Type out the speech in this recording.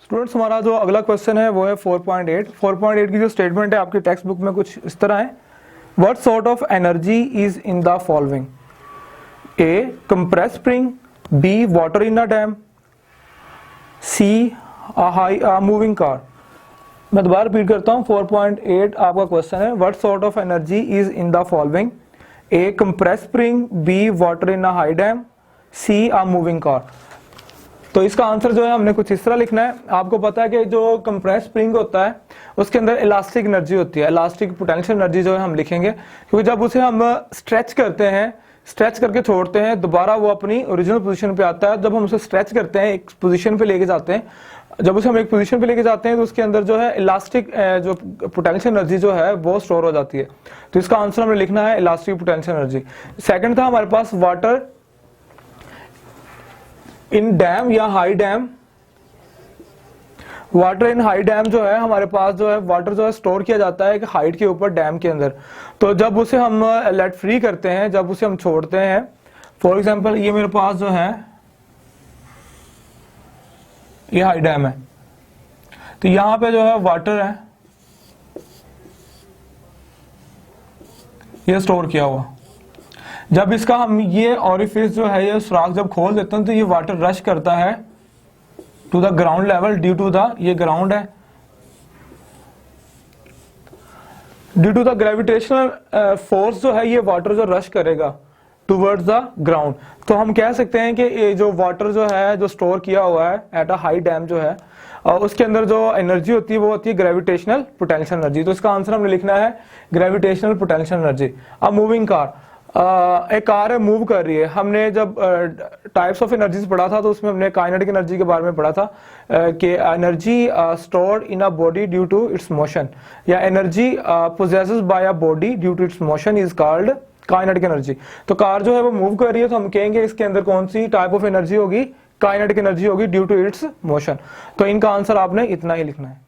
Students हमारा जो अगला क्वेश्चन है वो है 4.8 की जो स्टेटमेंट है आपकी टेक्स्ट बुक में कुछ इस तरह है। What sort of energy is in the following? A compress spring, B water in a dam, C a moving car. मैं दोबारा रिपीट करता हूँ, 4.8 आपका क्वेश्चन है। What sort of energy is in the following? A compress spring, B water in a high dam, C a moving car. तो इसका answer जो है हमने कुछ इस तरह लिखना है। आपको पता है कि जो कंप्रेस स्प्रिंग होता है उसके अंदर इलास्टिक एनर्जी होती है, इलास्टिक पोटेंशियल एनर्जी जो है हम लिखेंगे, क्योंकि जब उसे हम स्ट्रेच करते हैं, स्ट्रेच करके छोड़ते हैं, दोबारा वो अपनी ओरिजिनल पोजीशन पे आता है। जब हम उसे स्ट्रेच करते हैं, एक पोजीशन पे लेके जाते हैं, जब उसे हम एक पोजीशन पे लेके जाते हैं तो उसके अंदर जो है इलास्टिक जो पोटेंशियल एनर्जी जो है वो स्टोर हो जाती है। तो इसका आंसर हमें लिखना है इलास्टिक पोटेंशियल एनर्जी। सेकंड था हमारे पास वाटर इन डैम या high dam. Water in high dam जो है हमारे पास जो है वाटर जो है स्टोर किया जाता है एक हाइट के ऊपर डैम के अंदर। तो जब उसे हम लेट फ्री करते हैं, जब उसे हम छोड़ते हैं, फॉर एग्जांपल ये मेरे पास जो है ये हाई डैम है, तो यहां पे जो है वाटर है ये स्टोर किया हुआ। जब इसका हम ये ऑरिफिस जो है ये सुराख जब खोल देते हैं तो ये वाटर रश करता है to the ground level due to the, ये ग्राउंड है, due to the gravitational force जो है ये वाटर जो रश करेगा टूवर्ड्स द ग्राउंड। तो हम कह सकते हैं कि ये जो वाटर जो है जो स्टोर किया हुआ है एट अ हाई डैम जो है उसके अंदर जो एनर्जी होती है वो होती है ग्रेविटेशनल पोटेंशियल एनर्जी। तो इसका आंसर हमने लिखना है ग्रेविटेशनल पोटेंशियल एनर्जी। अब मूविंग कार, एक कार है मूव कर रही है। हमने जब टाइप्स ऑफ एनर्जीज पढ़ा था तो उसमें हमने काइनेटिक एनर्जी के बारे में पढ़ा था कि energy stored in a body due to its motion, या energy possesses by a body due to its motion is called kinetic energy. तो कार जो है वो मूव कर रही है तो हम कहेंगे इसके अंदर कौन सी टाइप ऑफ एनर्जी होगी? काइनेटिक एनर्जी होगी ड्यू टू इट्स मोशन। तो इनका आंसर आपने इतना ही लिखना है।